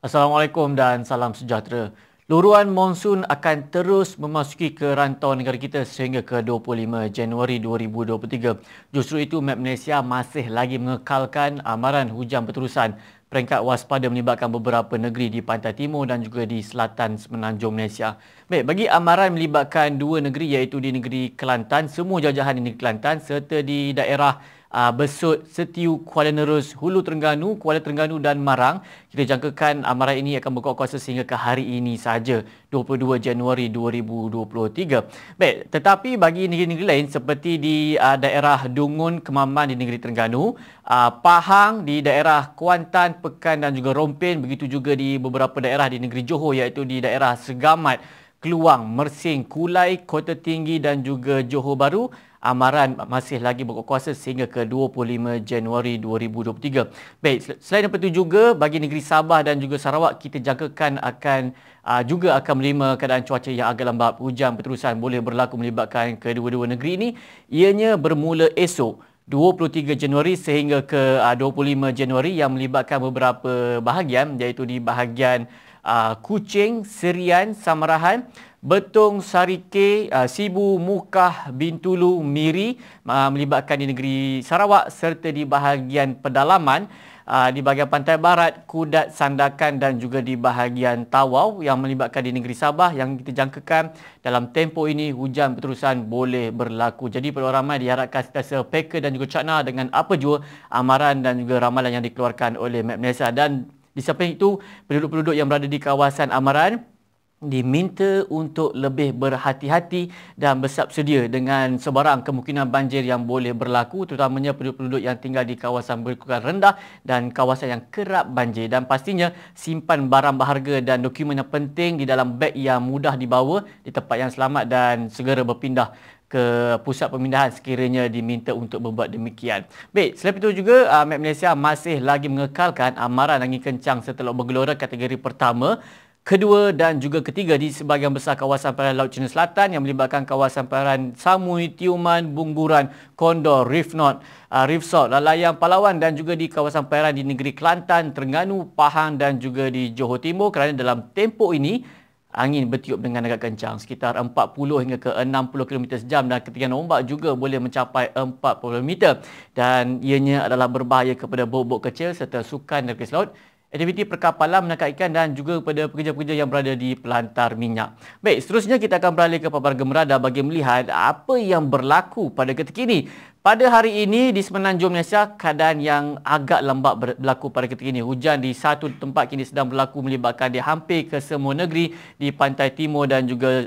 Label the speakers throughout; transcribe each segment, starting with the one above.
Speaker 1: Assalamualaikum dan salam sejahtera. Luruan monsun akan terus memasuki ke rantau negara kita sehingga ke 25 Januari 2023. Justru itu, Map Malaysia masih lagi mengekalkan amaran hujan berterusan. Peringkat waspada melibatkan beberapa negeri di pantai timur dan juga di selatan semenanjung Malaysia. Baik, bagi amaran melibatkan dua negeri iaitu di negeri Kelantan, semua jajahan di negeri Kelantan serta di daerah Besut, Setiu, Kuala Nerus, Hulu Terengganu, Kuala Terengganu dan Marang. Kita jangkakan amaran ini akan berkuat kuasa sehingga ke hari ini sahaja, 22 Januari 2023. Baik, tetapi bagi negeri-negeri lain seperti di daerah Dungun, Kemaman di negeri Terengganu, Pahang di daerah Kuantan, Pekan dan juga Rompin, begitu juga di beberapa daerah di negeri Johor iaitu di daerah Segamat, Keluang, Mersing, Kulai, Kota Tinggi dan juga Johor Bahru. Amaran masih lagi berkuasa sehingga ke 25 Januari 2023. Baik, selain daripada itu juga bagi negeri Sabah dan juga Sarawak, kita jangkakan juga akan menerima keadaan cuaca yang agak lembap. Hujan berterusan boleh berlaku melibatkan kedua-dua negeri ini. Ianya bermula esok 23 Januari sehingga ke 25 Januari yang melibatkan beberapa bahagian iaitu di bahagian Kuching, Serian, Samarahan, Betong, Sarike, Sibu, Mukah, Bintulu, Miri melibatkan di negeri Sarawak serta di bahagian pedalaman di bahagian pantai barat, Kudat, Sandakan dan juga di bahagian Tawau yang melibatkan di negeri Sabah yang kita jangkakan dalam tempoh ini hujan berterusan boleh berlaku. Jadi pada orang ramai diharapkan sentiasa peka dan juga cakna dengan apa jua amaran dan juga ramalan yang dikeluarkan oleh Map Malaysia. Dan di samping itu, penduduk-penduduk yang berada di kawasan amaran diminta untuk lebih berhati-hati dan bersiap sedia dengan sebarang kemungkinan banjir yang boleh berlaku, terutamanya penduduk-penduduk yang tinggal di kawasan berkerugian rendah dan kawasan yang kerap banjir. Dan pastinya simpan barang berharga dan dokumen yang penting di dalam beg yang mudah dibawa di tempat yang selamat dan segera berpindah ke pusat pemindahan sekiranya diminta untuk berbuat demikian. Baik, selain itu juga Map Malaysia masih lagi mengekalkan amaran angin kencang serta laut bergelora kategori pertama, kedua dan juga ketiga di sebahagian besar kawasan perairan Laut Cina Selatan yang melibatkan kawasan perairan Samui, Tiuman, Bungburan, Kondor, Reef North, Reef South, Lalayang, Palawan dan juga di kawasan perairan di negeri Kelantan, Terengganu, Pahang dan juga di Johor Timur, kerana dalam tempoh ini angin bertiup dengan agak kencang sekitar 40 hingga ke 60 km sejam dan ketinggian ombak juga boleh mencapai 40 meter dan ianya adalah berbahaya kepada bot-bot kecil serta sukan dan kes laut, aktiviti perkapalan, menangkap ikan dan juga kepada pekerja-pekerja yang berada di pelantar minyak. Baik, seterusnya kita akan beralih ke paparan gemerada bagi melihat apa yang berlaku pada ketika ini. Pada hari ini di semenanjung Malaysia, keadaan yang agak lembap berlaku pada ketika ini. Hujan di satu tempat kini sedang berlaku melibatkan di hampir ke semua negeri di pantai timur dan juga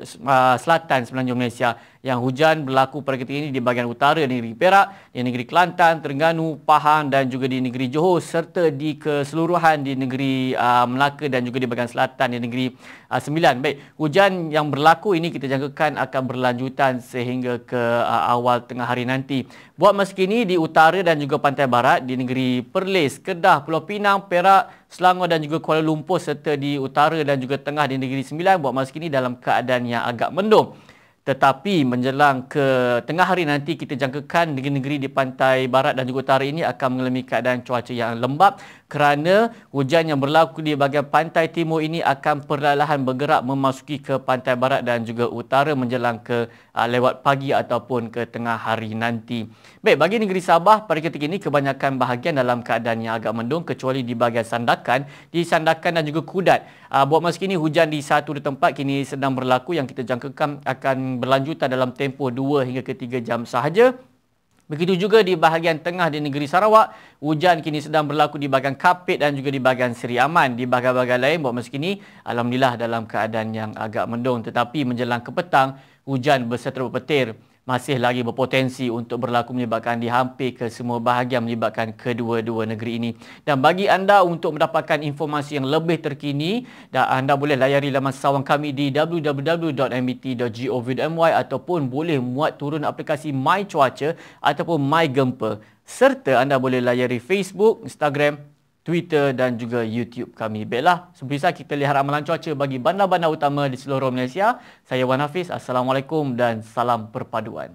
Speaker 1: selatan semenanjung Malaysia. Yang hujan berlaku pada ketika ini di bahagian utara di negeri Perak, di negeri Kelantan, Terengganu, Pahang dan juga di negeri Johor serta di keseluruhan di negeri Melaka dan juga di bahagian selatan di negeri Sembilan. Baik, hujan yang berlaku ini kita jangkakan akan berlanjutan sehingga ke awal tengah hari nanti. Buat masa kini di utara dan juga pantai barat di negeri Perlis, Kedah, Pulau Pinang, Perak, Selangor dan juga Kuala Lumpur serta di utara dan juga tengah di negeri Sembilan buat masa kini dalam keadaan yang agak mendung. Tetapi menjelang ke tengah hari nanti kita jangkakan negeri-negeri di pantai barat dan juga utara ini akan mengalami keadaan cuaca yang lembap kerana hujan yang berlaku di bahagian pantai timur ini akan perlahan bergerak memasuki ke pantai barat dan juga utara menjelang ke lewat pagi ataupun ke tengah hari nanti. Baik, bagi negeri Sabah pada ketika ini kebanyakan bahagian dalam keadaan yang agak mendung kecuali di bahagian Sandakan, dan juga Kudat. Buat masa kini hujan di satu tempat kini sedang berlaku yang kita jangkakan akan berlanjutan dalam tempoh 2 hingga ke 3 jam sahaja. Begitu juga di bahagian tengah di negeri Sarawak, hujan kini sedang berlaku di bahagian Kapit dan juga di bahagian Seri Aman. Di bahagian-bahagian lain buat masa kini, alhamdulillah dalam keadaan yang agak mendung. Tetapi menjelang ke petang, hujan berserta berpetir masih lagi berpotensi untuk berlaku menyebabkan di hampir ke semua bahagian melibatkan kedua-dua negeri ini. Dan bagi anda untuk mendapatkan informasi yang lebih terkini, anda boleh layari laman sawang kami di www.mbit.gov.my ataupun boleh muat turun aplikasi My Cuaca ataupun My Gempa. Serta anda boleh layari Facebook, Instagram, Twitter dan juga YouTube kami. Baiklah, sebisa kita lihat ramalan cuaca bagi bandar-bandar utama di seluruh Malaysia. Saya Wan Hafiz. Assalamualaikum dan salam perpaduan.